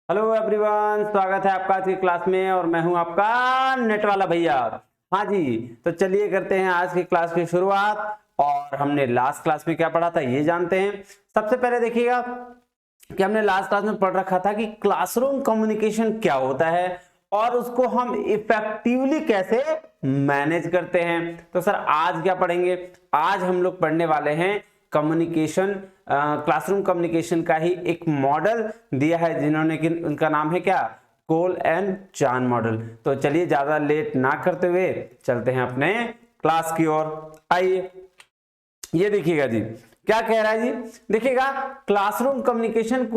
Hello everyone, स्वागत है आपका आज की क्लास में और मैं हूं आपका नेट वाला भैया। हाँ जी, तो चलिए करते हैं आज की क्लास की शुरुआत। और हमने लास्ट क्लास में क्या पढ़ा था ये जानते हैं। सबसे पहले देखिएगा कि हमने लास्ट क्लास में पढ़ रखा था कि क्लासरूम कम्युनिकेशन क्या होता है और उसको हम इफेक्टिवली कैसे मैनेज करते हैं। तो सर आज क्या पढ़ेंगे? आज हम लोग पढ़ने वाले हैं कम्युनिकेशन, क्लासरूम कम्युनिकेशन का ही एक मॉडल दिया है जिन्होंने कि उनका नाम है क्या, कोल एंड चान मॉडल। तो चलिए ज्यादा लेट ना करते हुए चलते हैं अपने क्लास की ओर। आइए ये देखिएगा जी, क्या कह रहा है जी। देखिएगा क्लासरूम कम्युनिकेशन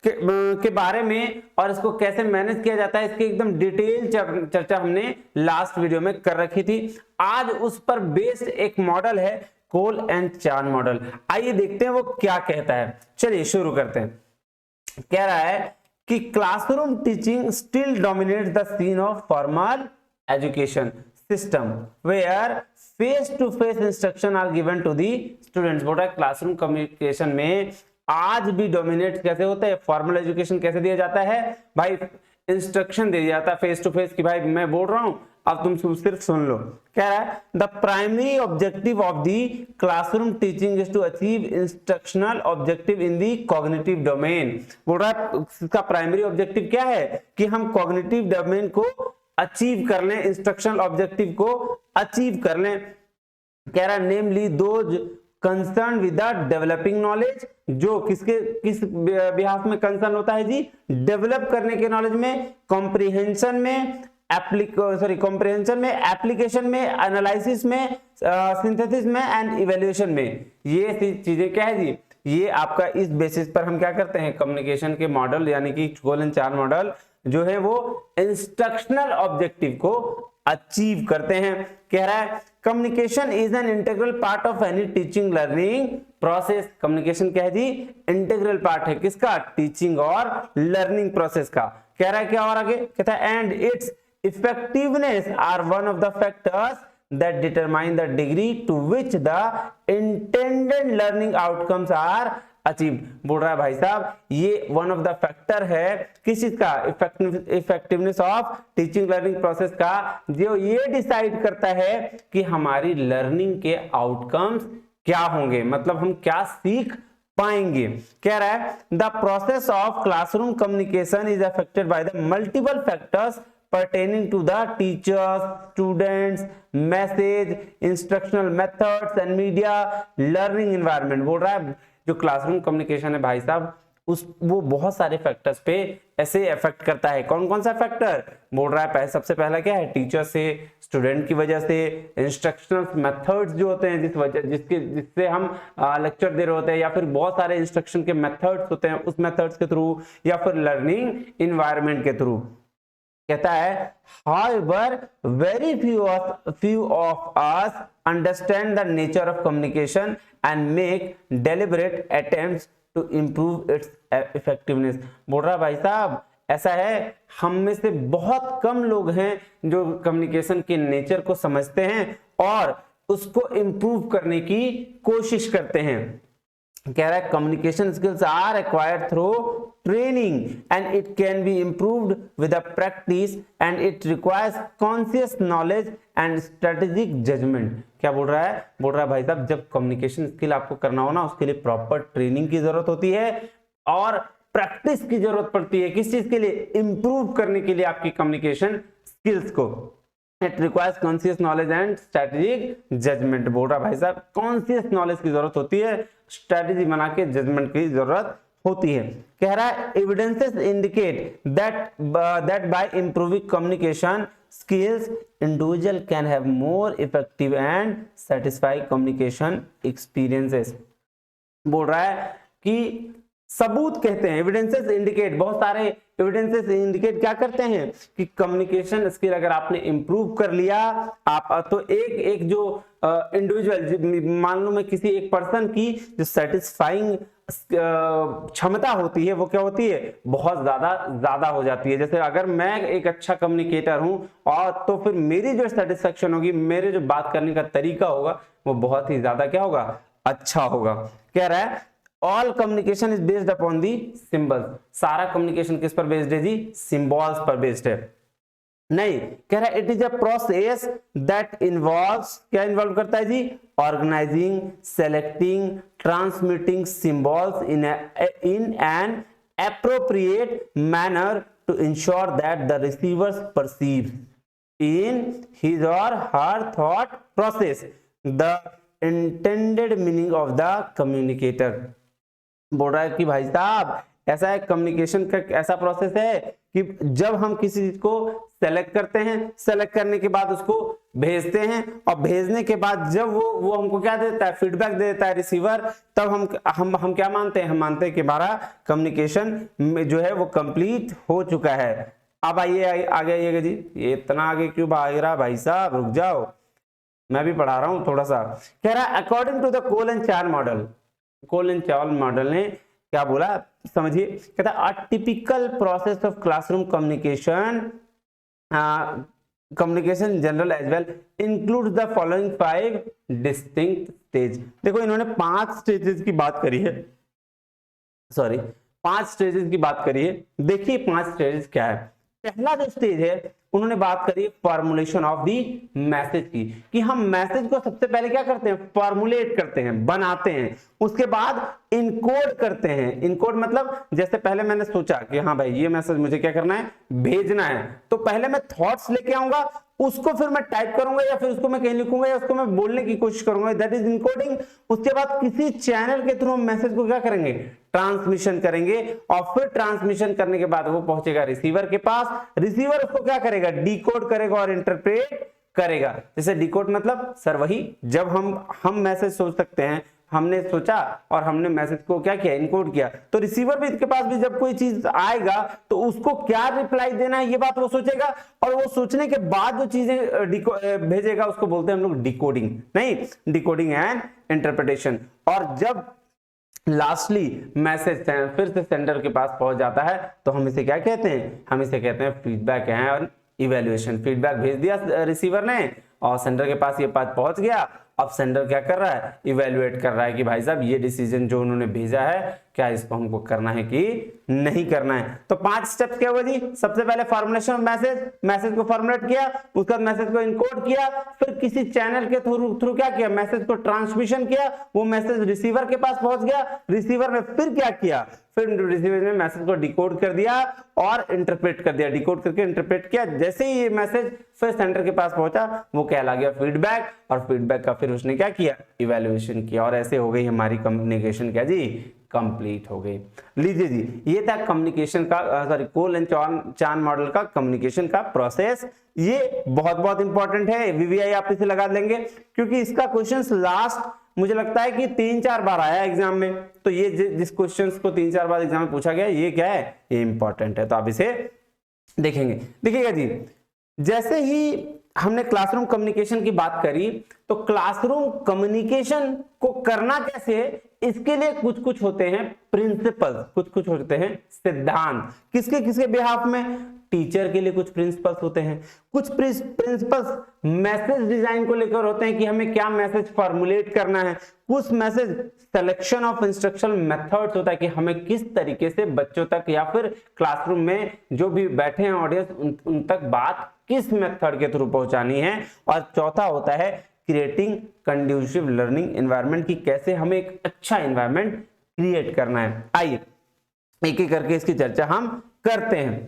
के बारे में और इसको कैसे मैनेज किया जाता है इसकी एकदम डिटेल चर्चा हमने लास्ट वीडियो में कर रखी थी। आज उस पर बेस्ड एक मॉडल है कोल एंड चान मॉडल। आइए देखते हैं वो क्या कहता है। चलिए शुरू करते हैं। कह रहा है कि classroom teaching still dominates the scene of formal education system where face to face instruction are given to the students. बोल रहा है क्लासरूम कम्युनिकेशन में आज भी डोमिनेट कैसे होता है, फॉर्मल एजुकेशन कैसे दिया जाता है भाई, इंस्ट्रक्शन दे दिया जाता है फेस टू फेस कि भाई मैं बोल रहा हूं अब तुम सिर्फ सुन लो। कह रहा है the primary objective of the classroom teaching is to achieve instructional objective in the cognitive domain. बोल रहा है इसका प्राइमरी ऑब्जेक्टिव क्या है कि हम कॉग्निटिव डोमेन को अचीव कर लें, इंस्ट्रक्शनल ऑब्जेक्टिव को अचीव कर लें। कह रहा है namely those concern with the developing knowledge, जो किस बिहाफ में कंसर्न होता है जी, डेवलप करने के नॉलेज में, कॉम्प्रिहेंशन में, कॉम्प्रिहेंशन में, एप्लीकेशन में, एनालिसिस में, सिंथेसिस में एंड इवैल्यूएशन में। ये चीजें क्या है जी, ये आपका इस बेसिस पर हम क्या करते हैं कम्युनिकेशन के मॉडल यानी कि कोल एंड चान मॉडल जो है वो इंस्ट्रक्शनल ऑब्जेक्टिव को अचीव करते हैं। कह रहा है communication is an integral part of any teaching learning process. Communication क्या है जी, इंटीग्रल पार्ट है किसका, टीचिंग और लर्निंग प्रोसेस का। कह रहा है क्या और आगे कहता है and its effectiveness are one of the factors that determine the degree to which the intended learning outcomes are achieved। बोल रहा है भाई साहब ये वन ऑफ द फैक्टर है किस चीज का, effectiveness of teaching learning process का, जो ये डिसाइड करता है कि हमारी लर्निंग के आउटकम्स क्या होंगे, मतलब हम क्या सीख पाएंगे। कह रहा है the process of classroom communication is affected by the multiple factors pertaining to the teachers, students, message, instructional methods and media learning environment। बोल रहा है जो क्लासरूम कम्युनिकेशन है भाई साहब उस वो बहुत सारे फैक्टर्स पे ऐसे इफेक्ट करता है। कौन कौन सा फैक्टर बोल रहा है, सबसे पहला क्या है, टीचर से, स्टूडेंट की वजह से, इंस्ट्रक्शनल मेथड्स जो होते हैं जिससे हम लेक्चर दे रहे होते हैं, या फिर बहुत सारे इंस्ट्रक्शन के मेथड्स होते हैं उस मेथड्स के थ्रू, या फिर लर्निंग इन्वायरमेंट के थ्रू। कहता है however very few of us understand the nature of communication and make deliberate attempts to improve its effectiveness। बोल रहा भाई साहब ऐसा है हम में से बहुत कम लोग हैं जो कम्युनिकेशन के नेचर को समझते हैं और उसको इंप्रूव करने की कोशिश करते हैं। कह रहा है communication skills are acquired through training and it can be improved with a practice and it requires conscious knowledge and strategic judgement. क्या बोल रहा है, बोल रहा है भाई साहब जब कम्युनिकेशन स्किल आपको करना हो ना उसके लिए प्रॉपर ट्रेनिंग की जरूरत होती है और प्रैक्टिस की जरूरत पड़ती है। किस चीज के लिए, इंप्रूव करने के लिए आपकी कम्युनिकेशन स्किल्स को। It requires conscious knowledge and strategic judgement. बोल रहा भाई साहब कॉन्शियस नॉलेज की जरूरत होती है, स्ट्रेटेजी बना के जजमेंट की जरूरत होती है। कह रहा है evidences indicate that bye improving communication skills individual can have more effective and satisfying communication experiences। बोल रहा है कि सबूत कहते हैं, एविडेंसेस इंडिकेट, बहुत सारे एविडेंसेस इंडिकेट क्या करते हैं कि कम्युनिकेशन स्किल अगर आपने इंप्रूव कर लिया आप तो एक जो इंडिविजुअल, मान लो मैं किसी एक पर्सन की जो सेटिस्फाइंग क्षमता होती है वो क्या होती है, बहुत ज्यादा हो जाती है। जैसे अगर मैं एक अच्छा कम्युनिकेटर हूं और तो फिर मेरी जो सेटिस्फेक्शन होगी, मेरे जो बात करने का तरीका होगा वो बहुत ही ज्यादा क्या होगा, अच्छा होगा। कह रहा है all communication is based upon the symbols, सारा कम्युनिकेशन किस पर बेस्ड है जी, सिंबल्स पर बेस्ड है। नहीं, कह रहा है it is a process that involves, क्या इन्वॉल्व करता है जी, organising, selecting, transmitting symbols in an appropriate manner to ensure that the receivers perceives in his or her thought process the intended meaning of the communicator। बोल रहा है कि भाई साहब ऐसा है, कम्युनिकेशन का ऐसा प्रोसेस है कि जब हम किसी चीज को सेलेक्ट करते हैं, सेलेक्ट करने के बाद उसको भेजते हैं, और भेजने के बाद जब वो हमको क्या देता है, फीडबैक दे देता है रिसीवर, तब हम क्या मानते हैं, हम मानते हैं कि हमारा कम्युनिकेशन जो है वो कंप्लीट हो चुका है। अब आइए आगे आइएगा जी, ये इतना आगे क्यों भाग रहा भाई साहब, रुक जाओ, मैं भी पढ़ा रहा हूं थोड़ा सा। कह रहा है according to the Cole and Chan model, Cole and Chan model ने क्या बोला समझिए, कहता है a typical process of classroom communication, communication general as well includes the following 5 distinct stage. देखो इन्होंने 5 स्टेजेस की बात करी है, सॉरी 5 स्टेजेस की बात करी है। देखिए 5 स्टेजेस क्या है। पहला जो स्टेज है उन्होंने बात करी फॉर्मुलेशन ऑफ दी मैसेज की, कि हम मैसेज को सबसे पहले क्या करते हैं, फॉर्मुलेट करते हैं, बनाते हैं, उसके बाद इनकोड करते हैं। इनकोड मतलब जैसे पहले मैंने सोचा कि हाँ भाई ये मैसेज मुझे क्या करना है, भेजना है, तो पहले मैं थॉट्स लेके आऊंगा, उसको फिर मैं टाइप करूंगा या फिर उसको मैं कहीं लिखूंगा या उसको मैं बोलने की कोशिश करूंगा, दैट इज इनकोडिंग। उसके बाद किसी चैनल के थ्रू हम मैसेज को क्या करेंगे, ट्रांसमिशन करेंगे, और फिर ट्रांसमिशन करने के बाद वो पहुंचेगा रिसीवर के पास, रिसीवर उसको क्या करेगा, डिकोड करेगा और इंटरप्रेट करेगा। जैसे डिकोड मतलब सर वही, जब हम मैसेज सोच सकते हैं, हमने सोचा और हमने मैसेज को क्या किया, इनकोड किया, तो रिसीवर भी के पास भी जब कोई चीज आएगा तो उसको क्या रिप्लाई देना है ये बात वो सोचेगा, और वो सोचने के बाद जो चीजें भेजेगा उसको बोलते हैं हम लोग डिकोडिंग, नहीं डिकोडिंग एंड इंटरप्रिटेशन। और जब लास्टली मैसेज फिर से सेंडर के पास पहुंच जाता है तो हम इसे क्या कहते हैं, हम इसे कहते हैं फीडबैक है और इवैल्यूएशन। फीडबैक भेज दिया रिसीवर ने और सेंडर के पास ये बात पहुंच गया, अब सेंडर क्या कर रहा है, इवैल्यूएट कर रहा है कि भाई साहब ये डिसीजन जो उन्होंने भेजा है क्या इसको हमको करना है कि नहीं करना है। तो 5 स्टेप्स क्या हुआ जी, सबसे पहले फॉर्मुलेशन ऑफ मैसेज, मैसेज को फॉर्मुलेट किया, उसके बाद मैसेज को इनकोड किया, फिर किसी चैनल के थ्रू क्या किया, मैसेज को ट्रांसमिशन किया, वो मैसेज रिसीवर के पास पहुंच गया, रिसीवर ने फिर क्या किया, फिर रिसीवर ने मैसेज को डिकोड कर दिया और इंटरप्रेट कर दिया, डिकोड करके इंटरप्रेट किया। जैसे ही ये मैसेज फिर सेंडर के पास पहुंचा वो कहला गया फीडबैक, और फीडबैक का फिर उसने क्या किया, इवैल्यूएशन किया, और ऐसे हो गई हमारी कम्युनिकेशन क्या जी, कंप्लीट हो गई। लीजिए जी, ये था कम्युनिकेशन का sorry coal and Chan model का कम्युनिकेशन का प्रोसेस। ये बहुत बहुत इंपॉर्टेंट है, वीवीआई आप इसे लगा लेंगे क्योंकि इसका क्वेश्चंस लास्ट मुझे लगता है कि 3-4 बार आया एग्जाम में, तो ये जिस क्वेश्चंस को 3-4 बार एग्जाम में पूछा गया ये क्या है, ये इंपॉर्टेंट है, तो आप इसे देखेंगे। देखिएगा जी, जैसे ही हमने क्लासरूम कम्युनिकेशन की बात करी तो क्लासरूम कम्युनिकेशन को करना कैसे है, इसके लिए कुछ कुछ होते हैं प्रिंसिपल्स, कुछ कुछ होते हैं सिद्धांत। किसके किसके बिहाफ में, टीचर के लिए कुछ प्रिंसिपल्स होते हैं, कुछ प्रिंसिपल्स मैसेज डिजाइन को लेकर होते हैं कि हमें क्या मैसेज फॉर्मुलेट करना है, कुछ message selection of instructional methods होता है कि हमें किस तरीके से बच्चों तक या फिर क्लासरूम में जो भी बैठे हैं ऑडियंस उन तक बात किस मेथड के थ्रू पहुंचानी है, और चौथा होता है क्रिएटिंग कंड्यूसिव लर्निंग एनवायरनमेंट की कैसे हमें एक अच्छा एनवायरनमेंट क्रिएट करना है। आइए एक एक करके इसकी चर्चा हम करते हैं।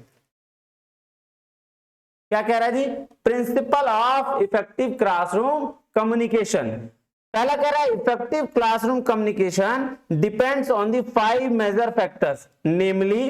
क्या कह रहा है जी, principle of effective classroom communication. पहला कह रहा है effective classroom communication depends on the 5 major factors, namely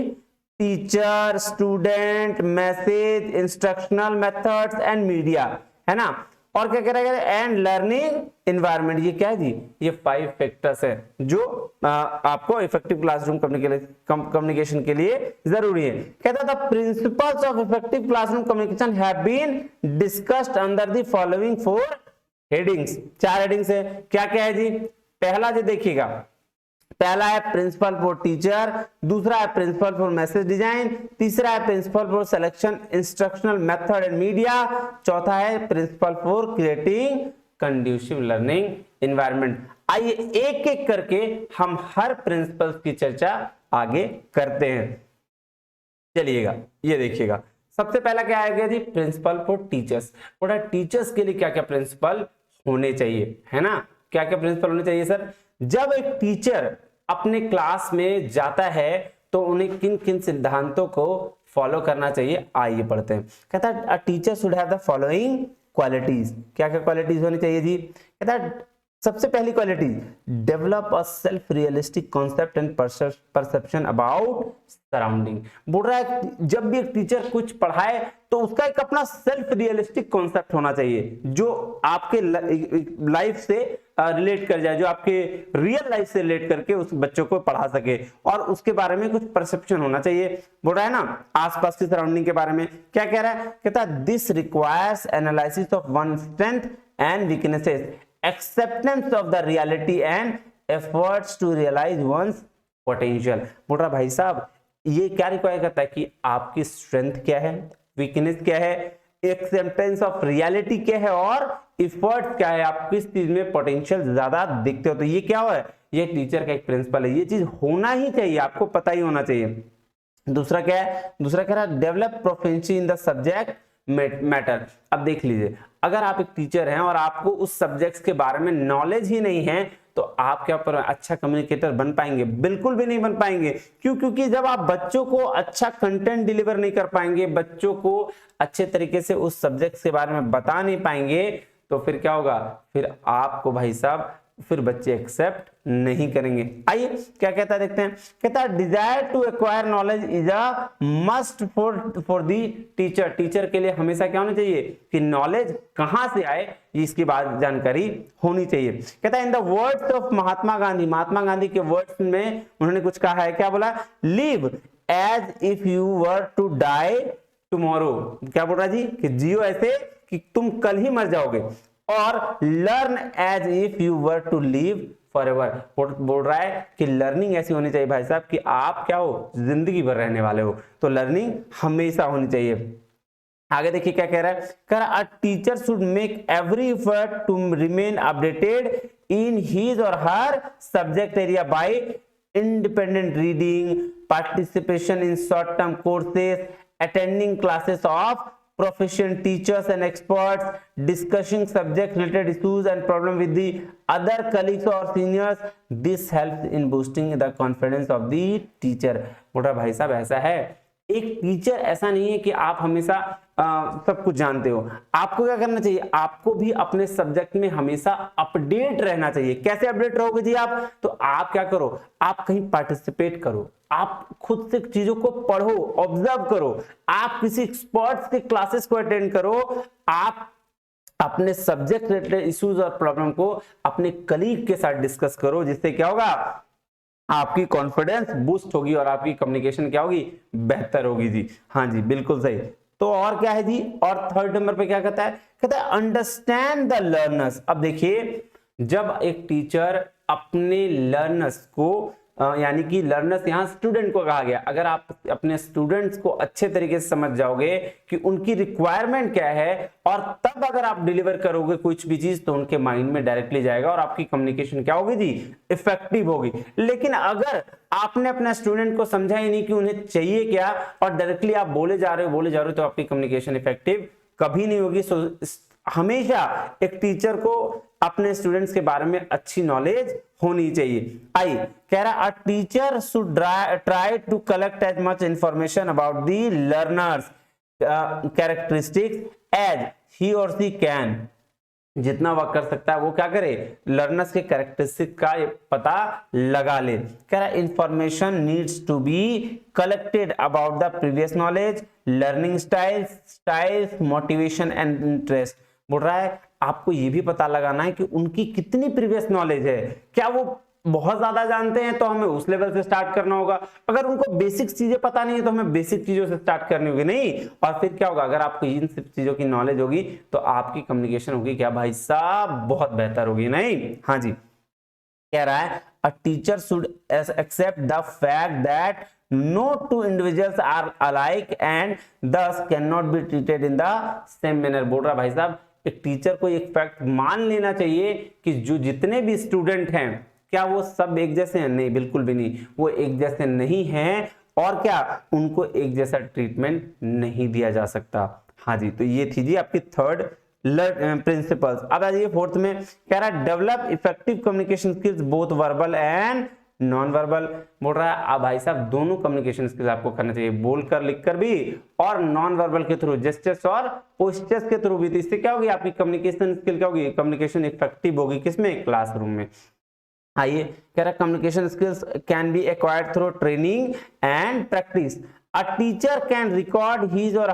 teacher, student, message, instructional methods and media, है ना। और क्या कह रहा है, एंड लर्निंग एनवायरनमेंट। ये क्या है जी, ये 5 फैक्टर्स है जो आपको इफेक्टिव क्लासरूम कम्युनिकेशन के लिए जरूरी है। कहता था principles of effective classroom communication have been discussed under the following 4 headings. 4 headings है, क्या क्या है जी। पहला जो देखिएगा, पहला है प्रिंसिपल फॉर टीचर, दूसरा है प्रिंसिपल फॉर मैसेज डिजाइन, तीसरा है principle for selection instructional method and media, चौथा है principle for creating conducive learning environment. आइए एक एक करके हम हर प्रिंसिपल्स की चर्चा आगे करते हैं। चलिएगा ये देखिएगा, सबसे पहला क्या आएगा जी, प्रिंसिपल फॉर टीचर्स। बोला टीचर्स के लिए क्या क्या प्रिंसिपल होने चाहिए, है ना, क्या क्या प्रिंसिपल होने चाहिए सर। जब एक टीचर अपने क्लास में जाता है तो उन्हें किन किन सिद्धांतों को फॉलो करना चाहिए, आइए पढ़ते हैं। कहता है a teacher should have the following qualities. क्या क्या क्वालिटीज होनी चाहिए जी, कहता है सबसे पहली quality, develop a self realistic concept and perception about surrounding. बोल रहा है जब भी एक टीचर कुछ पढ़ाए तो उसका एक अपना सेल्फ रियलिस्टिक कॉन्सेप्ट होना चाहिए जो आपके लाइफ से रिलेट कर जाए, जो आपके रियल लाइफ से रिलेट करके उस बच्चों को पढ़ा सके, और उसके बारे में कुछ परसेप्शन होना चाहिए। बोल रहा है ना आसपास की सराउंडिंग के बारे में। क्या कह रहा है, कहता है this requires analysis of one strength and weaknesses, acceptance of the reality and efforts to realise one's potential. बोल रहा भाई साहब ये क्या रिक्वायर करता है कि आपकी स्ट्रेंथ क्या है, वीकनेस क्या है, एक्सेप्टेंस ऑफ रियलिटी क्या है, और एफर्ट्स क्या है, आप किस चीज में पोटेंशियल ज्यादा दिखते हो। तो ये क्या है, ये टीचर का एक प्रिंसिपल है, ये चीज होना ही चाहिए, आपको पता ही होना चाहिए। दूसरा क्या है, दूसरा कह रहा है develop proficiency in the subject matter. अब देख लीजिए अगर आप एक टीचर हैं और आपको उस सब्जेक्ट्स के बारे में नॉलेज ही नहीं है तो आप क्या पर अच्छा कम्युनिकेटर बन पाएंगे, बिल्कुल भी नहीं बन पाएंगे। क्यों, क्योंकि जब आप बच्चों को अच्छा कंटेंट डिलीवर नहीं कर पाएंगे, बच्चों को अच्छे तरीके से उस सब्जेक्ट्स के बारे में बता नहीं पाएंगे, तो फिर क्या होगा, फिर आपको भाई साहब फिर बच्चे एक्सेप्ट नहीं करेंगे। आइए क्या कहता है देखते हैं, कहता है desire to acquire knowledge is a must for the teacher. Teacher के लिए हमेशा क्या होना चाहिए कि नॉलेज कहां से आए इसकी बात जानकारी होनी चाहिए। कहता है in the words of Mahatma Gandhi, Mahatma Gandhi के वर्ड्स में उन्होंने कुछ कहा है, क्या बोला, live as if you were to die tomorrow. क्या बोल रहा जी कि जियो ऐसे कि तुम कल ही मर जाओगे, और learn as if you were to live forever. बोल रहा है कि लर्निंग ऐसी होनी चाहिए भाई साहब कि आप क्या हो, जिंदगी भर रहने वाले हो, तो लर्निंग हमेशा होनी चाहिए। आगे देखिए क्या कह रहा है, कह रहा a teacher should make every effort to remain updated in his or her subject area by independent reading, participation in short term courses, attending classes of proficient teachers and experts, discussing subject related issues and problem with the other colleagues or seniors. This helps in boosting the confidence of the teacher. बोला भाई साहब ऐसा है, एक teacher ऐसा नहीं है कि आप हमेशा सब कुछ जानते हो। आपको क्या करना चाहिए, आपको भी अपने सब्जेक्ट में हमेशा अपडेट रहना चाहिए। कैसे अपडेट रहोगे जी आप, तो आप क्या करो, आप कहीं पार्टिसिपेट करो, आप खुद से चीजों को पढ़ो, ऑब्जर्व करो, आप किसी एक्सपर्ट्स के क्लासेस को अटेंड करो, आप अपने सब्जेक्ट रिलेटेड इश्यूज और प्रॉब्लम को अपने कलीग के साथ डिस्कस करो, जिससे क्या होगा, आपकी कॉन्फिडेंस बूस्ट होगी और आपकी कम्युनिकेशन क्या होगी, बेहतर होगी जी। हाँ जी बिल्कुल सही। तो और क्या है जी, और थर्ड नंबर पे क्या कहता है, कहता है अंडरस्टैंड द लर्नर्स। अब देखिए जब एक टीचर अपने लर्नर्स को यानी कि लर्नर्स यहां स्टूडेंट को कहा गया, अगर आप अपने स्टूडेंट्स को अच्छे तरीके से समझ जाओगे कि उनकी रिक्वायरमेंट क्या है, और तब अगर आप डिलीवर करोगे कुछ भी चीज तो उनके माइंड में डायरेक्टली जाएगा और आपकी कम्युनिकेशन क्या होगी जी, इफेक्टिव होगी। लेकिन अगर आपने अपने स्टूडेंट को समझा ही नहीं कि उन्हें चाहिए क्या और डायरेक्टली आप बोले जा रहे हो तो आपकी कम्युनिकेशन इफेक्टिव कभी नहीं होगी। सो हमेशा एक टीचर को अपने स्टूडेंट्स के बारे में अच्छी नॉलेज होनी चाहिए। आई कह रहा a teacher should try to collect as much information about the learners characteristics as he or she can. जितना वह कर सकता है वो क्या करे, लर्नर्स के कैरेक्टरिस्टिक का पता लगा ले। कह रहा information needs to be collected about the previous knowledge, learning styles, motivation and interest. बोल रहा है आपको ये भी पता लगाना है कि उनकी कितनी प्रीवियस नॉलेज है, क्या वो बहुत ज्यादा जानते हैं तो हमें उस लेवल से स्टार्ट करना होगा, अगर उनको बेसिक चीजें पता नहीं है तो हमें बेसिक चीजों से स्टार्ट करनी होगी नहीं। और फिर क्या होगा, अगर आपको इन सब चीजों की नॉलेज होगी तो आपकी कम्युनिकेशन होगी क्या भाई साहब, बहुत बेहतर होगी नहीं। हाँ जी कह रहा है a teacher should accept the fact that no two individuals are alike and thus cannot be treated in the same manner। बोल रहा भाई साहब एक टीचर को एक फैक्ट मान लेना चाहिए कि जो जितने भी स्टूडेंट हैं क्या वो सब एक जैसे हैं? नहीं, बिल्कुल भी नहीं, वो एक जैसे नहीं हैं और क्या उनको एक जैसा ट्रीटमेंट नहीं दिया जा सकता। हाँ जी, तो ये थी जी आपकी थर्ड प्रिंसिपल्स। अब आ जाइए फोर्थ में, कह रहा है develop effective communication skills both verbal and non verbal. बोल रहा है अब भाई साहब दोनों कम्युनिकेशन स्किल्स आपको करना चाहिए, बोलकर लिखकर भी और नॉन वर्बल के थ्रू, जेस्चर्स और पोस्चर्स के थ्रू भी। तो इससे क्या होगी आपकी कम्युनिकेशन स्किल क्या होगी, कम्युनिकेशन इफेक्टिव होगी किसमें, क्लासरूम में। आइए कह रहा है communication skills can be acquired through training and practice. A teacher can record his or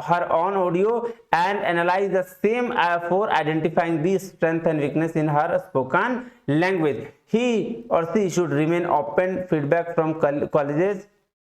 her own audio and analyze the same for identifying the strength and weakness in her spoken language. He or she should remain open feedback from colleagues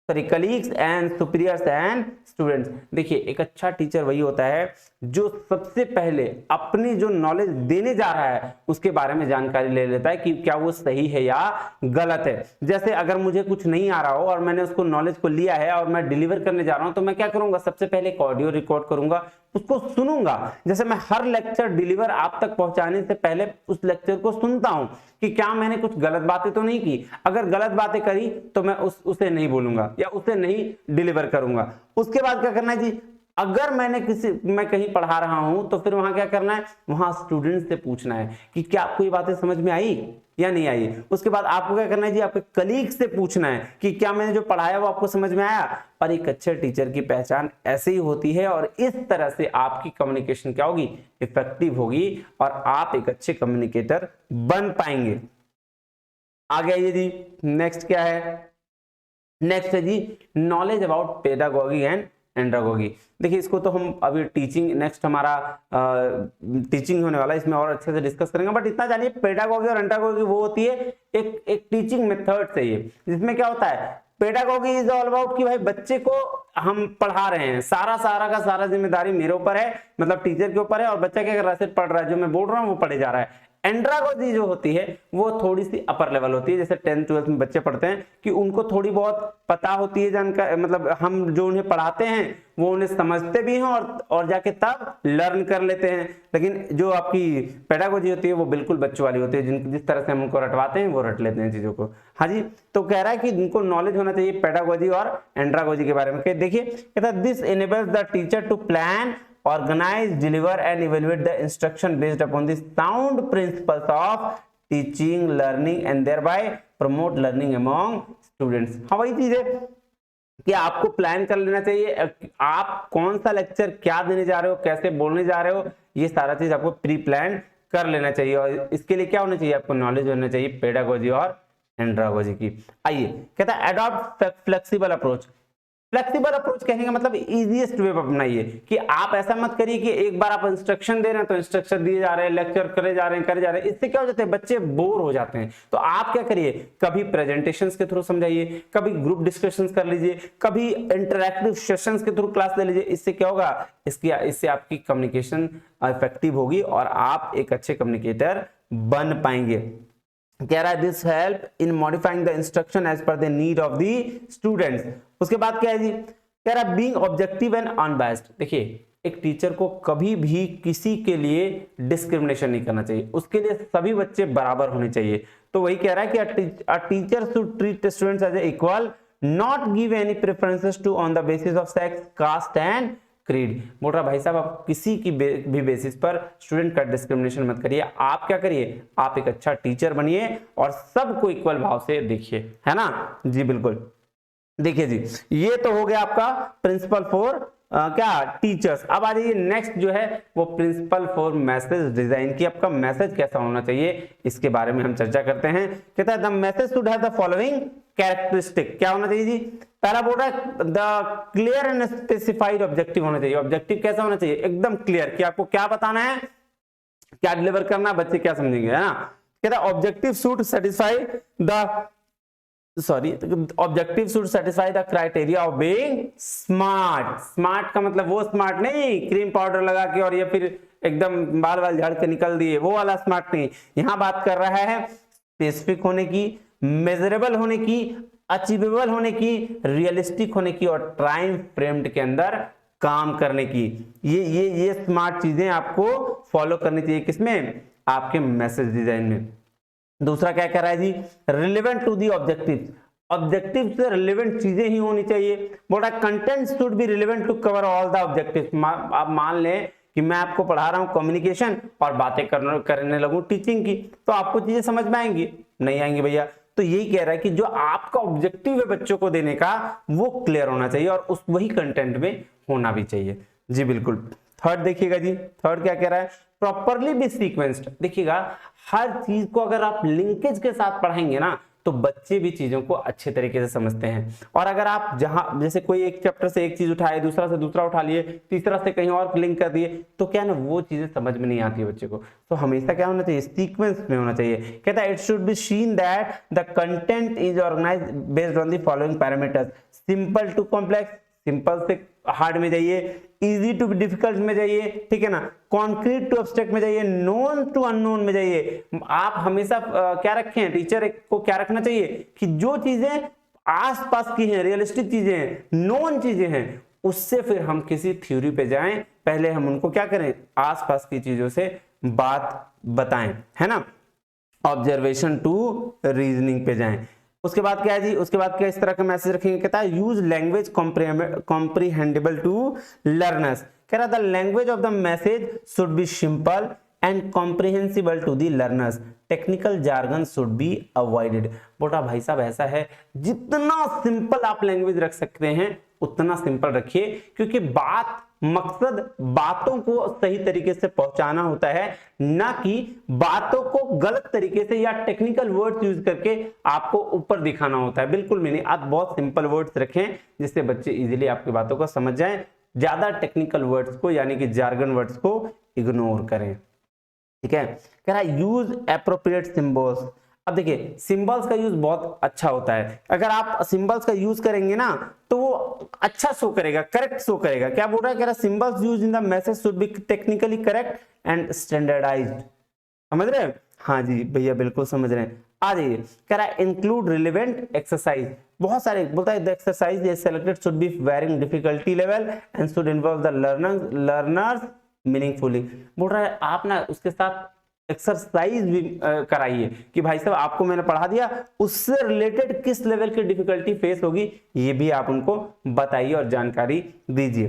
and superiors and students. देखिए एक अच्छा teacher वही होता है जो सबसे पहले अपनी जो नॉलेज देने जा रहा है उसके बारे में जानकारी ले लेता है कि क्या वो सही है या गलत है। जैसे अगर मुझे कुछ नहीं आ रहा हो और मैंने उसको नॉलेज को लिया है और मैं डिलीवर करने जा रहा हूं तो मैं क्या करूंगा, सबसे पहले एक ऑडियो रिकॉर्ड करूंगा, उसको सुनूंगा। जैसे मैं हर लेक्चर डिलीवर आप तक पहुंचाने से पहले उस लेक्चर को सुनता हूं कि क्या मैंने कुछ गलत बातें तो नहीं की। अगर गलत बातें करी तो मैं उसे नहीं बोलूंगा या उसे नहीं डिलीवर करूंगा। उसके बाद क्या करना है जी, अगर मैं कहीं पढ़ा रहा हूं तो फिर वहां क्या करना है, वहां स्टूडेंट से पूछना है कि क्या आपको ये बातें समझ में आई या नहीं आई। उसके बाद आपको क्या करना है जी, आपके कलीग से पूछना है कि क्या मैंने जो पढ़ाया वो आपको समझ में आया। और एक अच्छे टीचर की पहचान ऐसे ही होती है और इस तरह से आपकी कम्युनिकेशन क्या होगी, इफेक्टिव होगी और आप एक अच्छे कम्युनिकेटर बन पाएंगे। आगे आइए जी, नेक्स्ट क्या है, नेक्स्ट है जी नॉलेज अबाउट पेडागोगी एंड एंड्रागोगी। देखिए इसको तो हम अभी टीचिंग, नेक्स्ट हमारा टीचिंग होने वाला है, इसमें और अच्छे से डिस्कस करेंगे। बट इतना जानिए पेडागोगी और एंड्रागोगी वो होती है एक टीचिंग मेथड से ये, जिसमें क्या होता है, पेडागोगी इज ऑल अबाउट कि भाई बच्चे को हम पढ़ा रहे हैं, सारा का सारा जिम्मेदारी मेरे ऊपर है, मतलब टीचर के ऊपर है और बच्चा क्या कर रहा है, सिर्फ पढ़ रहा है, जो मैं बोल रहा हूँ वो पढ़े जा रहा है। एंड्रागोजी जो होती है वो थोड़ी सी अपर लेवल होती है, जैसे 10th 12th में बच्चे पढ़ते हैं कि उनको थोड़ी बहुत पता होती है जानकारी, मतलब हम जो उन्हें पढ़ाते हैं वो उन्हें समझते भी हैं और जाके तब लर्न कर लेते हैं। लेकिन जो आपकी पेडागोजी होती है वो बिल्कुल बच्चों वाली होती है, जिस तरह से हम उनको रटवाते हैं वो रट लेते हैं चीजों को। हाँ जी, तो कह रहा है कि इनको नॉलेज होना चाहिए पेडागोजी और एंड्रागोजी के बारे में। देखिए कहता है this enables the teacher to plan, organize, deliver and evaluate the instruction based upon the sound principles of teaching, learning and thereby promote learning among students। हाँ वही चीज है कि आपको प्लान कर लेना चाहिए, आप कौन सा लेक्चर क्या देने जा रहे हो, कैसे बोलने जा रहे हो, ये सारा चीज आपको प्री प्लान कर लेना चाहिए। और इसके लिए क्या होना चाहिए, आपको नॉलेज होना चाहिए पेडागोजी और एंड्रागोजी की। आइए कहता है adopt flexible approach. Flexible approach कहने का मतलब इजीएस्ट वे अपनाइए कि आप ऐसा मत करिए कि एक बार आप इंस्ट्रक्शन दे रहे हैं तो इंस्ट्रक्शन दिए जा रहे हैं, लेक्चर करे जा रहे हैं, इससे क्या हो जाता है, बच्चे बोर हो जाते हैं। तो आप क्या करिए, कभी प्रेजेंटेशंस के थ्रू समझाइए, कभी ग्रुप डिस्कशंस कर लीजिए, कभी इंटरैक्टिव सेशंस के थ्रू क्लास ले लीजिए। इससे क्या होगा, इससे आपकी कम्युनिकेशन इफेक्टिव होगी और आप एक अच्छे कम्युनिकेटर बन पाएंगे। कह रहा है this help in modifying the instruction as per the need of the students. उसके बाद क्या है जी, कह रहा है बीइंग ऑब्जेक्टिव एंड अनबायस्ड। देखिए एक टीचर को कभी भी किसी के लिए डिस्क्रिमिनेशन नहीं करना चाहिए, उसके लिए सभी बच्चे बराबर होने चाहिए। तो वही कह रहा है कि a teacher should treat students as equal, not give any preferences to on the basis of sex, caste and creed. बोल रहा भाई साहब आप किसी की भी बेसिस पर स्टूडेंट का डिस्क्रिमिनेशन मत करिए, आप क्या करिए, आप एक अच्छा टीचर बनिए और सबको इक्वल भाव से देखिए, है ना जी। बिल्कुल, देखिए जी ये तो हो गया आपका प्रिंसिपल फॉर क्या टीचर्स। अब आ जाइए नेक्स्ट जो है वो प्रिंसिपल फॉर मैसेज डिजाइन की, आपका मैसेज कैसा होना चाहिए इसके बारे में हम चर्चा करते हैं। कहता है the message should have the following characteristic. क्या होना चाहिए जी, पहला बोल रहा है the clear and specified objective होना चाहिए। ऑब्जेक्टिव कैसा होना चाहिए, एकदम क्लियर कि आपको क्या बताना है, क्या डिलीवर करना है, बच्चे क्या समझेंगे, है ना। कहता है objective should satisfy the objective should satisfy the criteria of being smart. Smart का मतलब वो स्मार्ट नहीं क्रीम पाउडर लगा के और ये फिर एकदम बाल झाड़ के निकल दिए, वो वाला स्मार्ट नहीं। यहां बात कर रहा है स्पेसिफिक होने की, मेजरेबल होने की, अचीवेबल होने की, रियलिस्टिक होने की और टाइम फ्रेम्ड के अंदर काम करने की। ये स्मार्ट चीजें आपको फॉलो करनी चाहिए, किसमें, आपके मैसेज डिजाइन में। दूसरा क्या कह रहा है जी, relevant to the objective, objective से रिलेवेंट चीजें ही होनी चाहिए। बोल रहा है content should be relevant to cover all the objective. आप मान लें कि मैं आपको पढ़ा रहा हूं कम्युनिकेशन और बातें करने लगूं टीचिंग की, तो आपको चीजें समझ में आएंगी, नहीं आएंगी भैया। तो यही कह रहा है कि जो आपका ऑब्जेक्टिव है बच्चों को देने का, वो क्लियर होना चाहिए और उस वही कंटेंट में होना भी चाहिए। जी बिल्कुल। थर्ड देखिएगा जी, थर्ड क्या कह रहा है, प्रॉपरली बी सीक्वेंस्ड। देखिएगा हर चीज को अगर आप लिंकेज के साथ पढ़ाएंगे ना, तो बच्चे भी चीजों को अच्छे तरीके से समझते हैं। और अगर आप जहां जैसे कोई एक चैप्टर से एक चीज उठाए, दूसरा से दूसरा उठा लिए, तीसरा से कहीं और लिंक कर दिए, तो क्या ना वो चीजें समझ में नहीं आती है बच्चे को। तो हमेशा क्या होना चाहिए, सीक्वेंस में होना चाहिए। कहता है it should be seen that the content is organised based on the following parameters, simple to complex, simple से हार्ड में जाइए, इजी टू डिफिकल्ट में जाइए, ठीक है ना, कॉन्क्रीट टू एब्स्ट्रैक्ट में जाइए, नोन टू अननोन में जाइए। आप हमेशा क्या रखें, टीचर को क्या रखना चाहिए कि जो चीजें आसपास की हैं, रियलिस्टिक चीजें हैं, नोन चीजें हैं, उससे फिर हम किसी थ्योरी पे जाएं, पहले हम उनको क्या करें, आसपास की चीजों से बात बताएं, है ना, ऑब्जर्वेशन टू रीजनिंग पे जाएं। उसके बाद क्या है जी, उसके बाद क्या इस तरह का मैसेज रखेंगे, कहता है use language comprehendable to learners. कह रहा था language of the message should be simple and comprehensible to the learners, technical jargon should be avoided. बोटा भाई साहब ऐसा है, जितना सिंपल आप लैंग्वेज रख सकते हैं उतना सिंपल रखिए, क्योंकि मकसद बातों को सही तरीके से पहुंचाना होता है, ना कि बातों को गलत तरीके से या टेक्निकल वर्ड्स यूज करके आपको ऊपर दिखाना होता है। बिल्कुल भी नहीं, आप बहुत सिंपल वर्ड्स रखें जिससे बच्चे इजीली आपकी बातों को समझ जाएं। ज्यादा टेक्निकल वर्ड्स को यानी कि जार्गन वर्ड्स को इग्नोर करें, ठीक है। कह रहा है यूज एप्रोप्रिएट सिंबल्स। अब देखिए सिंबल्स का यूज बहुत अच्छा होता है, अगर आप सिंबल्स का यूज करेंगे ना तो वो अच्छा शो करेगा, करेक्ट शो करेगा। क्या बोल रहा है, कह रहा है symbols use in the message should be technically correct and standardised. समझ रहे हैं, हाँ जी भैया बिल्कुल समझ रहे हैं। आ जाइए, कह रहा है इंक्लूड रिलेवेंट एक्सरसाइज। बहुत सारे बोलता है the exercise is selected should be varying difficulty level and should involve the learners meaningfully. बोल रहा है आप ना उसके साथ एक्सरसाइज भी कराइए कि भाई साहब आपको मैंने पढ़ा दिया, उससे रिलेटेड किस लेवल की डिफिकल्टी फेस होगी ये भी आप उनको बताइए और जानकारी दीजिए।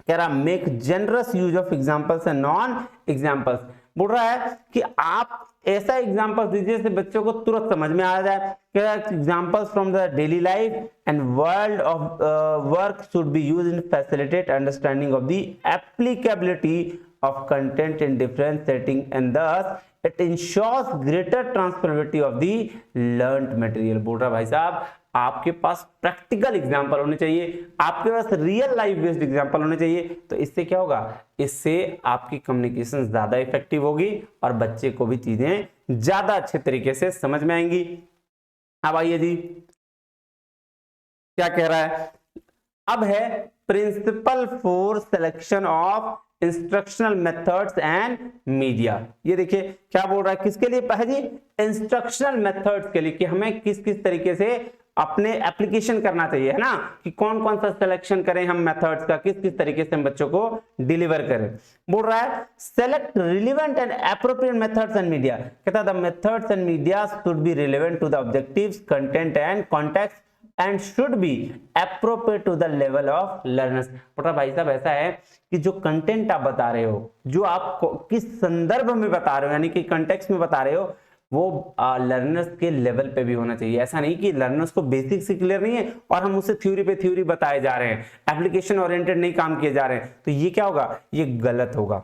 कह रहा make generous use of examples and non examples. बोल रहा है कि आप ऐसा एग्जांपल्स दीजिए जिससे बच्चों को तुरंत समझ में आ जाए। कह रहा है examples from the daily life and world of work should be used in facilitate understanding of the applicability of content in different setting and thus it ensures greater transferability of the learned material। बोल रहा भाई साहब आपके पास practical example होने चाहिए, आपके पास real life based example होने चाहिए। तो इससे क्या होगा, इससे आपकी कम्युनिकेशन ज्यादा इफेक्टिव होगी और बच्चे को भी चीजें ज्यादा अच्छे तरीके से समझ में आएंगी। अब आइए जी क्या कह रहा है, अब है principle for selection of instructional methods and media. ये देखिए क्या बोल रहा है, किसके लिए है जी, इंस्ट्रक्शनल मेथड्स के लिए, कि हमें किस किस तरीके से अपने एप्लीकेशन करना चाहिए, है ना, कि कौन कौन सा सिलेक्शन करें हम मेथड्स का, किस किस तरीके से हम बच्चों को डिलीवर करें। बोल रहा है select relevant and appropriate methods and media. कहता है the methods and media should be relevant to the objectives, content and context and should be appropriate to the level of learners। बोला भाई साहब ऐसा है कि जो कंटेंट आप बता रहे हो, जो आप किस संदर्भ में बता रहे हो यानी कि कंटेक्स्ट में बता रहे हो, वो लर्नर्स के लेवल पे भी होना चाहिए। ऐसा नहीं कि लर्नर्स को बेसिक से क्लियर नहीं है और हम उसे थ्योरी पे थ्योरी बताए जा रहे हैं, एप्लीकेशन ओरिएंटेड नहीं काम किए जा रहे हैं, तो ये क्या होगा, ये गलत होगा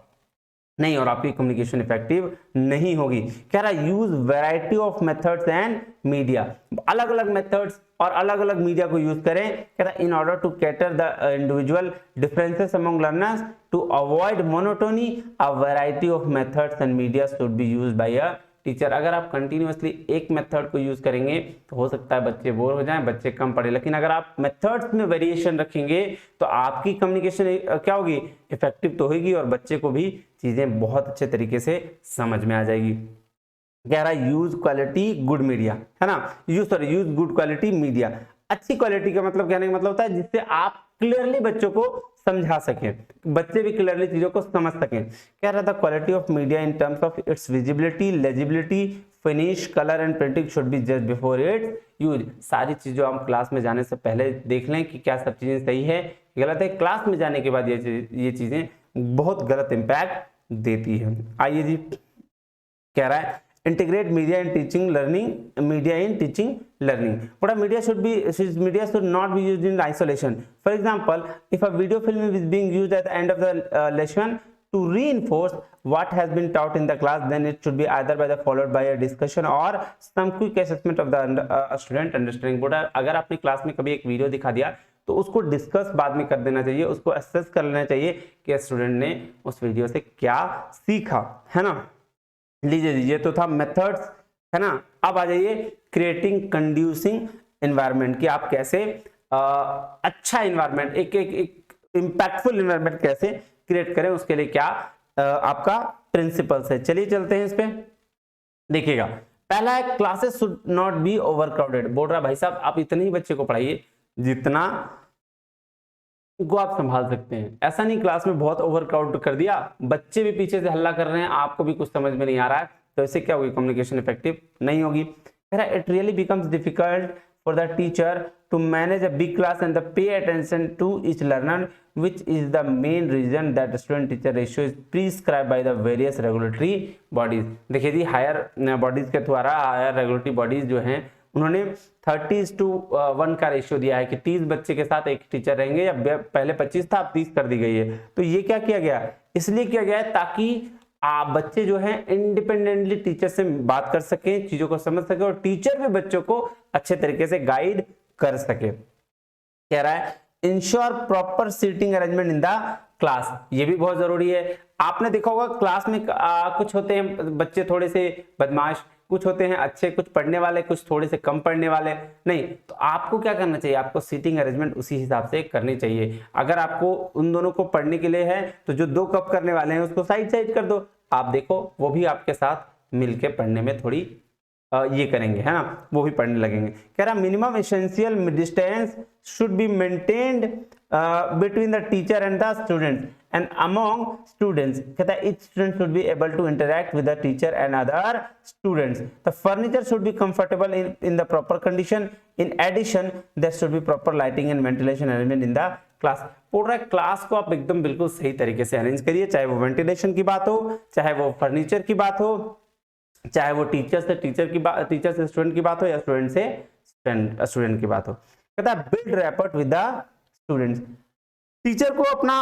नहीं और आपकी कम्युनिकेशन इफेक्टिव नहीं होगी। कह रहा है use variety of methods and media, अलग अलग मेथड्स और अलग अलग मीडिया को यूज करें। कह रहा है in order to cater the individual differences among learners to avoid monotony a variety of methods and media should be used by a teacher. अगर आप कंटिन्यूअसली एक मेथड को यूज करेंगे तो हो सकता है बच्चे बोर हो जाएं, बच्चे कम पढ़े, लेकिन अगर आप मेथड्स में वेरिएशन रखेंगे तो आपकी कम्युनिकेशन क्या होगी, इफेक्टिव तो होगी और बच्चे को भी चीजें बहुत अच्छे तरीके से समझ में आ जाएगी। कह रहा है यूज क्वालिटी गुड मीडिया, है ना, यूज गुड क्वालिटी मीडिया। अच्छी क्वालिटी का मतलब कहने का मतलब होता है जिससे आप क्लियरली बच्चों को समझा सके, बच्चे भी क्लियरली चीजों को समझ सकें। कह रहा था quality of media in terms of its visibility, legibility, finish, colour and printing should be judged before its use. सारी चीजों हम क्लास में जाने से पहले देख लें कि क्या सब चीजें सही है गलत है। क्लास में जाने के बाद ये चीजें बहुत गलत इंपैक्ट देती है। आइए जी, कह रहा है integrate media in teaching learning, media in teaching learning, but a media should not be used in isolation. For example, if a video film is being used at the end of the lesson to reinforce what has been taught in the class, then it should be either followed by a discussion or some quick assessment of the student understanding. but अगर आपने class में कभी एक video दिखा दिया तो उसको discuss बाद में कर देना चाहिए, उसको असेस कर लेना चाहिए कि स्टूडेंट ने उस वीडियो से क्या सीखा, है ना। लीजिए ये तो था मेथड्स, है ना। अब आ जाइए क्रिएटिंग कंड्यूसिंग एनवायरनमेंट, कि आप कैसे अच्छा एनवायरनमेंट, एक इंपैक्टफुल एनवायरनमेंट कैसे क्रिएट करें, उसके लिए क्या आपका प्रिंसिपल्स है। चलिए चलते हैं इस पे। देखिएगा, पहला है classes should not be overcrowded. बोल रहा भाई साहब आप इतने ही बच्चे को पढ़ाइए जितना को आप संभाल सकते हैं। ऐसा नहीं क्लास में बहुत ओवरक्राउड कर दिया, बच्चे भी पीछे से हल्ला कर रहे हैं, आपको भी कुछ समझ में नहीं आ रहा है, तो इससे क्या होगी, कम्युनिकेशन इफेक्टिव नहीं होगी। It really becomes difficult for the teacher to manage a big class and pay attention to each learner, which is the main reason that student teacher ratio is prescribed by the various regulatory bodies। देखिए जी, higher bodies के द्वारा, higher regulatory bodies जो हैं उन्होंने 30:1 का ratio दिया है कि 30 बच्चे के साथ एक टीचर रहेंगे, या पहले 25 था अब 30 कर दी गई है। तो ये क्या किया गया, इसलिए किया गया है ताकि आप बच्चे जो हैं इंडिपेंडेंटली टीचर से बात कर सकें, चीजों को समझ सके, और टीचर भी बच्चों को अच्छे तरीके से गाइड कर सके। कह रहा है ensure proper seating arrangement in the class, ये भी बहुत जरूरी है। आपने देखा होगा क्लास में कुछ होते हैं बच्चे थोड़े से बदमाश, कुछ होते हैं अच्छे, कुछ पढ़ने वाले, कुछ थोड़े से कम पढ़ने वाले, नहीं तो आपको क्या करना चाहिए, आपको सीटिंग अरेंजमेंट उसी हिसाब से करनी चाहिए। अगर आपको उन दोनों को पढ़ने के लिए है तो जो 2 कप करने वाले हैं उसको साइड साइड कर दो, आप देखो वो भी आपके साथ मिलके पढ़ने में थोड़ी ये करेंगे, है ना, वो भी पढ़ने लगेंगे। कह रहा minimum essential distance should be maintained between the teacher and the student and among students। कहता है each student should be able to interact with the teacher and other students। The furniture should be comfortable in the proper condition। In addition there should be proper lighting and ventilation arrangement in the class। बोल रहा है class को आप एकदम बिल्कुल सही तरीके से अरेंज करिए, चाहे वो वेंटिलेशन की बात हो, चाहे वो फर्नीचर की बात हो, चाहे वो टीचर से स्टूडेंट की बात हो, या स्टूडेंट से स्टूडेंट की बात हो। कहता है build rapport with the students, teacher को अपना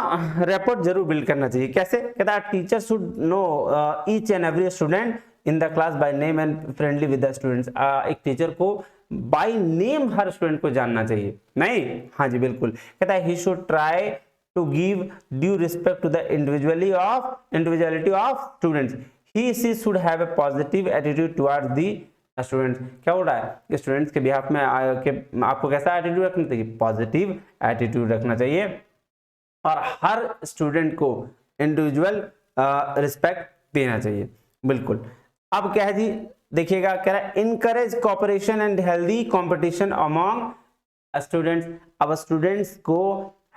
रैपोर्ट जरूर बिल्ड करना चाहिए। कैसे, कहता है teacher should know each and every student in the class by name and friendly with the students. एक टीचर को बाय नेम हर स्टूडेंट को जानना चाहिए, नहीं, हाँ जी बिल्कुल। कहता है he should try to give due respect to the individuality of students. He she should have a positive attitude towards the students. क्या हो रहा है कि स्टूडेंट्स के बिहाफ में आपको कैसा एटीट्यूड रखना चाहिए, पॉजिटिव एटीट्यूड रखना चाहिए, और हर स्टूडेंट को इंडिविजुअल रिस्पेक्ट देना चाहिए, बिल्कुल। अब क्या है जी, देखिएगा, कह रहा है encourage cooperation and healthy competition among students. अब स्टूडेंट्स को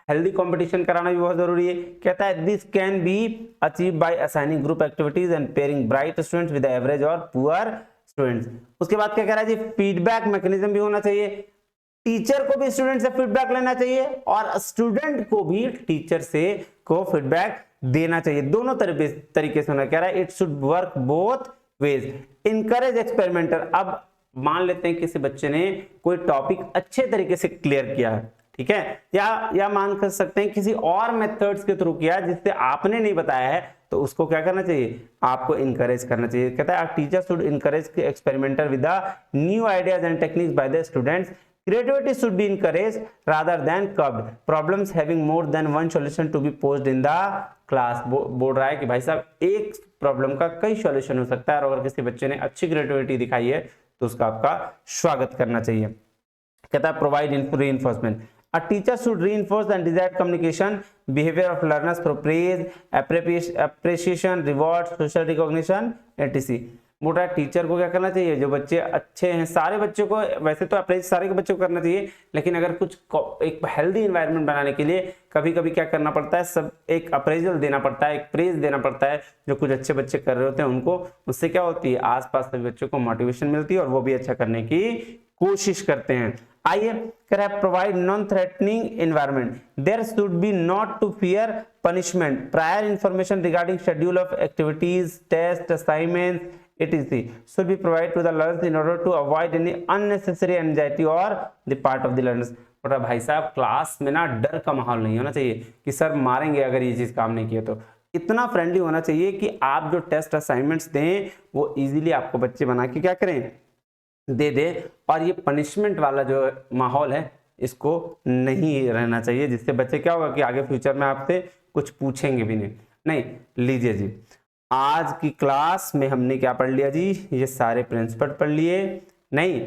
हेल्दी कंपटीशन कराना भी बहुत जरूरी है। कहता है this can be achieve by assigning group activities and pairing bright students with average और पुअर स्टूडेंट्स। उसके बाद क्या कह रहा है जी, फीडबैक मैकेनिज्म भी होना चाहिए, टीचर को भी स्टूडेंट से फीडबैक लेना चाहिए और स्टूडेंट को भी टीचर से को फीडबैक देना चाहिए, दोनों तरीके से होना। कह रहा है it should work both ways. Encourage experimental. अब मान लेते हैं किसी बच्चे ने कोई टॉपिक अच्छे तरीके से क्लियर किया है, ठीक है, या मान कर सकते हैं किसी और मेथड्स के थ्रू किया जिससे आपने नहीं बताया है, तो उसको क्या करना चाहिए, आपको इनकरेज करना चाहिए। कहता है teacher should encourage experimental with the new ideas and techniques by the students. Creativity should be encouraged rather than curbed। Problems having more than one solution to be posed in the class। बोल रहा है कि भाई साहब एक problem का कई solution हो सकता है, और अगर किसी बच्चे ने अच्छी क्रिएटिविटी दिखाई है तो उसका आपका स्वागत करना चाहिए। कहता है provide reinforcement। A teacher should reinforce the desired communication behavior of learners through praise, appreciation, reward, social recognition, etc। मोटा टीचर को क्या करना चाहिए, जो बच्चे अच्छे हैं सारे बच्चों को, वैसे तो अप्रेज सारे के बच्चों को करना चाहिए, लेकिन अगर कुछ एक हेल्दी एनवायरनमेंट बनाने के लिए कभी कभी क्या करना पड़ता है, सब एक अप्रेजल देना पड़ता है, एक प्रेज देना पड़ता है जो कुछ अच्छे बच्चे कर रहे होते हैं उनको। उससे क्या होती है, आसपास सभी बच्चों को मोटिवेशन मिलती है और वो भी अच्छा करने की कोशिश करते हैं। आइए, provide non threatening environment, there should be not to fear punishment, prior information regarding schedule of activities, test, assignments etc should be provided to the learners in order to avoid any unnecessary anxiety or the part of the learners। और भाई साहब class में ना डर का माहौल नहीं होना चाहिए कि सर मारेंगे अगर ये चीज काम नहीं किया तो। इतना फ्रेंडली होना चाहिए कि आप जो टेस्ट असाइनमेंट्स दें वो इजीली आपको बच्चे बना के क्या करें, दे दे। और ये पनिशमेंट वाला जो माहौल है इसको नहीं रहना चाहिए, जिससे बच्चे क्या होगा कि आगे फ्यूचर में आपसे कुछ पूछेंगे भी नहीं। लीजिए जी, आज की क्लास में हमने क्या पढ़ लिया जी, ये सारे प्रिंसिपल पढ़ लिए नहीं,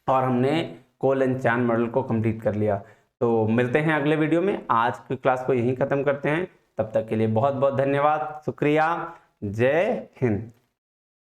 और हमने कोलन चान मॉडल को कंप्लीट कर लिया। तो मिलते हैं अगले वीडियो में, आज की क्लास को यहीं खत्म करते हैं। तब तक के लिए बहुत बहुत धन्यवाद, शुक्रिया, जय हिंद।